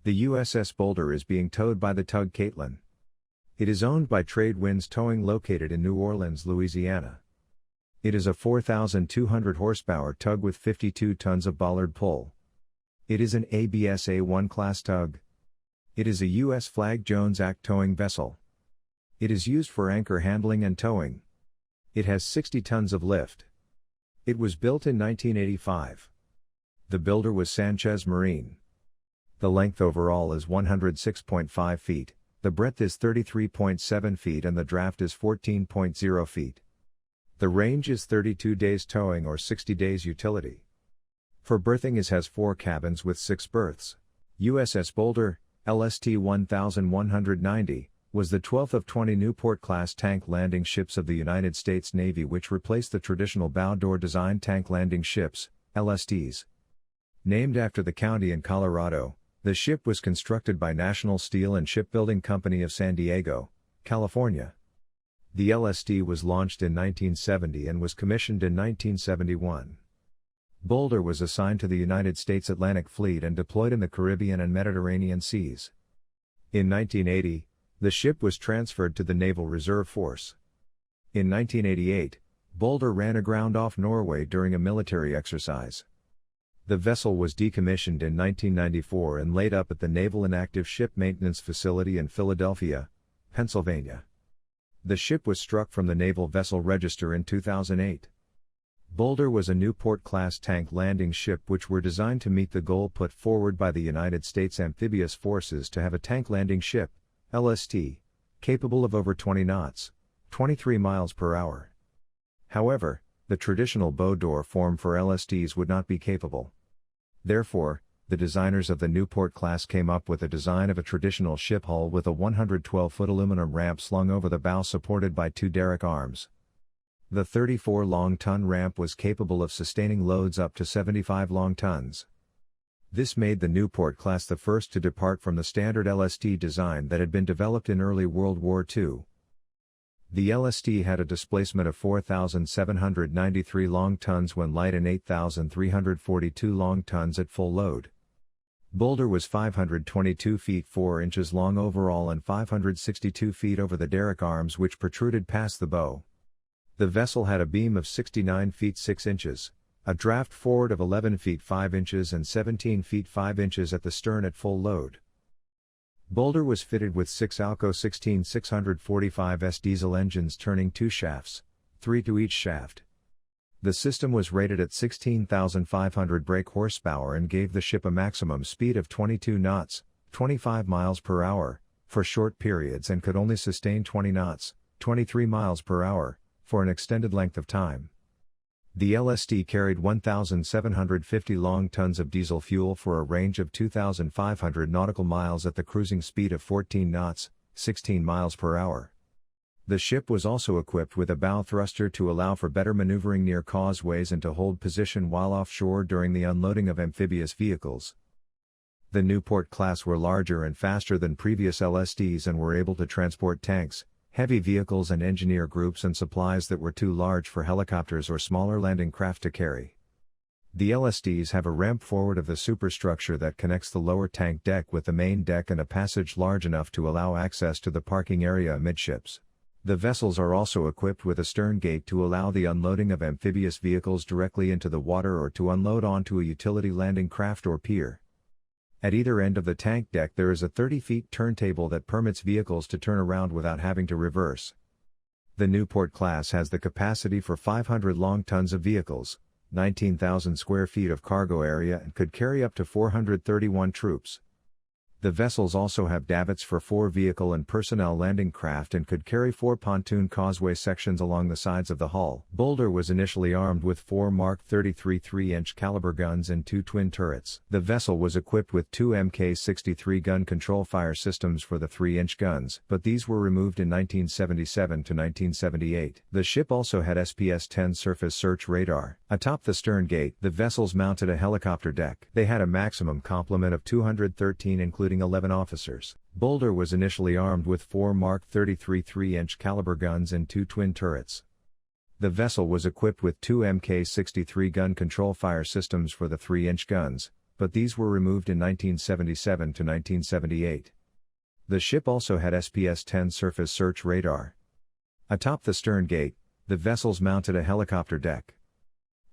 The USS Boulder is being towed by the tug Caitlin. It is owned by Trade Winds Towing located in New Orleans, Louisiana. It is a 4,200 horsepower tug with 52 tons of bollard pull. It is an ABS A1 class tug. It is a U.S. flag Jones Act towing vessel. It is used for anchor handling and towing. It has 60 tons of lift. It was built in 1985. The builder was Sanchez Marine. The length overall is 106.5 feet, the breadth is 33.7 feet and the draft is 14.0 feet. The range is 32 days towing or 60 days utility. For berthing it has 4 cabins with 6 berths. USS Boulder, LST 1190, was the 12th of 20 Newport-class tank landing ships of the United States Navy which replaced the traditional bow door design tank landing ships, LSTs. Named after the county in Colorado, the ship was constructed by National Steel and Shipbuilding Company of San Diego, California. The LST was launched in 1970 and was commissioned in 1971. Boulder was assigned to the United States Atlantic Fleet and deployed in the Caribbean and Mediterranean seas. In 1980, the ship was transferred to the Naval Reserve Force. In 1988, Boulder ran aground off Norway during a military exercise. The vessel was decommissioned in 1994 and laid up at the Naval Inactive Ship Maintenance Facility in Philadelphia, Pennsylvania. The ship was struck from the Naval Vessel Register in 2008. Boulder was a Newport-class tank landing ship which were designed to meet the goal put forward by the United States Amphibious Forces to have a tank landing ship, LST, capable of over 20 knots, 23 miles per hour. However, the traditional bow door form for LSTs would not be capable. Therefore, the designers of the Newport class came up with a design of a traditional ship hull with a 112-foot aluminum ramp slung over the bow supported by 2 derrick arms. The 34 long ton ramp was capable of sustaining loads up to 75 long tons. This made the Newport class the first to depart from the standard LST design that had been developed in early World War II. The LST had a displacement of 4,793 long tons when light and 8,342 long tons at full load. Boulder was 522 feet 4 inches long overall and 562 feet over the derrick arms which protruded past the bow. The vessel had a beam of 69 feet 6 inches, a draft forward of 11 feet 5 inches and 17 feet 5 inches at the stern at full load. Boulder was fitted with 6 Alco 16645S diesel engines turning 2 shafts, 3 to each shaft. The system was rated at 16,500 brake horsepower and gave the ship a maximum speed of 22 knots, 25 miles per hour, for short periods and could only sustain 20 knots, 23 miles per hour, for an extended length of time. The LST carried 1,750 long tons of diesel fuel for a range of 2,500 nautical miles at the cruising speed of 14 knots, 16 miles per hour. The ship was also equipped with a bow thruster to allow for better maneuvering near causeways and to hold position while offshore during the unloading of amphibious vehicles. The Newport class were larger and faster than previous LSTs and were able to transport tanks, heavy vehicles and engineer groups and supplies that were too large for helicopters or smaller landing craft to carry. The LSTs have a ramp forward of the superstructure that connects the lower tank deck with the main deck and a passage large enough to allow access to the parking area amidships. The vessels are also equipped with a stern gate to allow the unloading of amphibious vehicles directly into the water or to unload onto a utility landing craft or pier. At either end of the tank deck there is a 30-feet turntable that permits vehicles to turn around without having to reverse. The Newport class has the capacity for 500 long tons of vehicles, 19,000 square feet of cargo area and could carry up to 431 troops. The vessels also have davits for 4 vehicle and personnel landing craft and could carry 4 pontoon causeway sections along the sides of the hull. Boulder was initially armed with 4 Mark 33 3-inch caliber guns and 2 twin turrets. The vessel was equipped with 2 Mk-63 gun control fire systems for the 3-inch guns, but these were removed in 1977 to 1978. The ship also had SPS-10 surface search radar. Atop the stern gate, the vessels mounted a helicopter deck. They had a maximum complement of 213 including 11 officers. Boulder was initially armed with 4 Mark 33 3-inch caliber guns and 2 twin turrets. The vessel was equipped with 2 Mk-63 gun control fire systems for the 3-inch guns, but these were removed in 1977 to 1978. The ship also had SPS-10 surface search radar. Atop the stern gate, the vessels mounted a helicopter deck.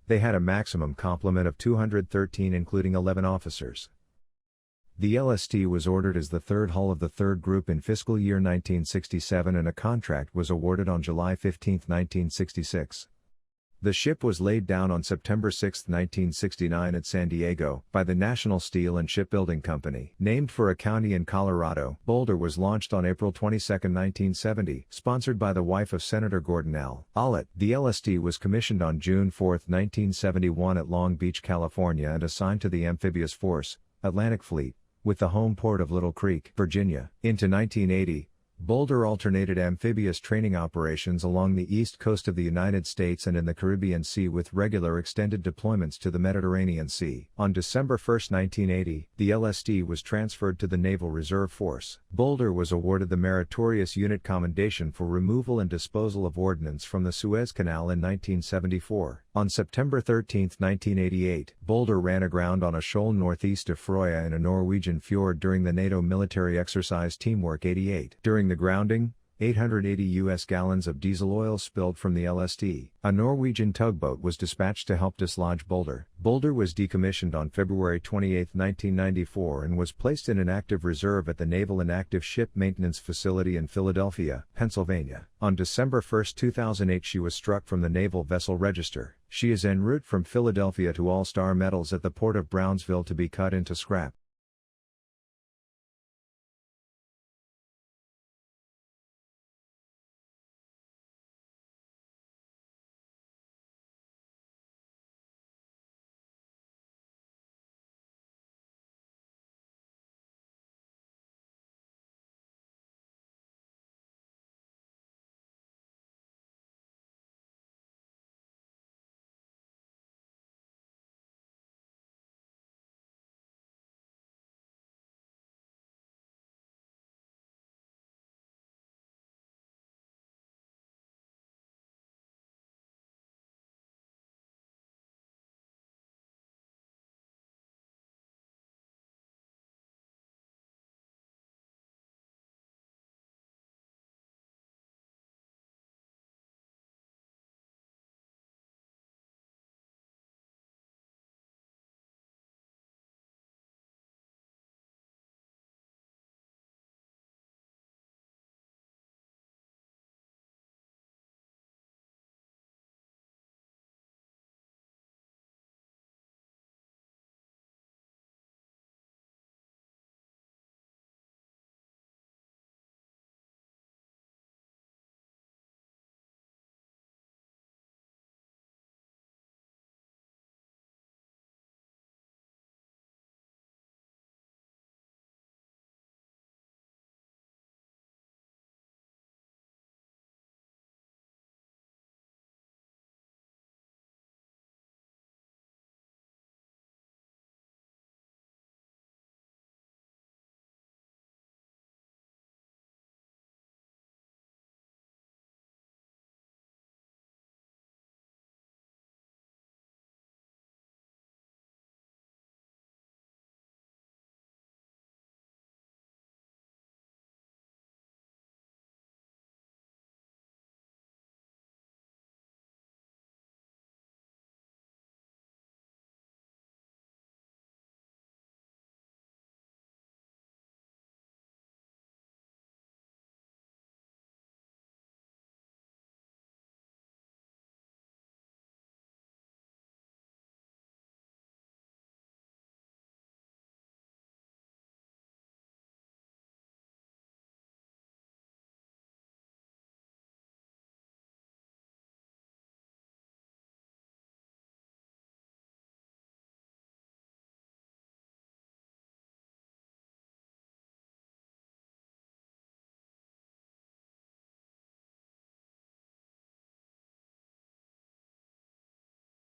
They had a maximum complement of 213 including 11 officers. The LST was ordered as the third hull of the third group in fiscal year 1967 and a contract was awarded on July 15, 1966. The ship was laid down on September 6, 1969 at San Diego by the National Steel and Shipbuilding Company. Named for a county in Colorado, Boulder was launched on April 22, 1970, sponsored by the wife of Senator Gordon L. Ollett. The LST was commissioned on June 4, 1971 at Long Beach, California and assigned to the Amphibious Force, Atlantic Fleet, with the home port of Little Creek, Virginia. Into 1980, Boulder alternated amphibious training operations along the east coast of the United States and in the Caribbean Sea with regular extended deployments to the Mediterranean Sea. On December 1, 1980, the LSD was transferred to the Naval Reserve Force. Boulder was awarded the Meritorious Unit Commendation for removal and disposal of ordnance from the Suez Canal in 1974. On September 13, 1988, Boulder ran aground on a shoal northeast of Frøya in a Norwegian fjord during the NATO military exercise Teamwork 88. During the grounding, 880 U.S. gallons of diesel oil spilled from the LSD. A Norwegian tugboat was dispatched to help dislodge Boulder. Boulder was decommissioned on February 28, 1994 and was placed in an active reserve at the Naval Inactive Ship Maintenance Facility in Philadelphia, Pennsylvania. On December 1, 2008 she was struck from the Naval Vessel Register. She is en route from Philadelphia to All-Star Metals at the port of Brownsville to be cut into scrap.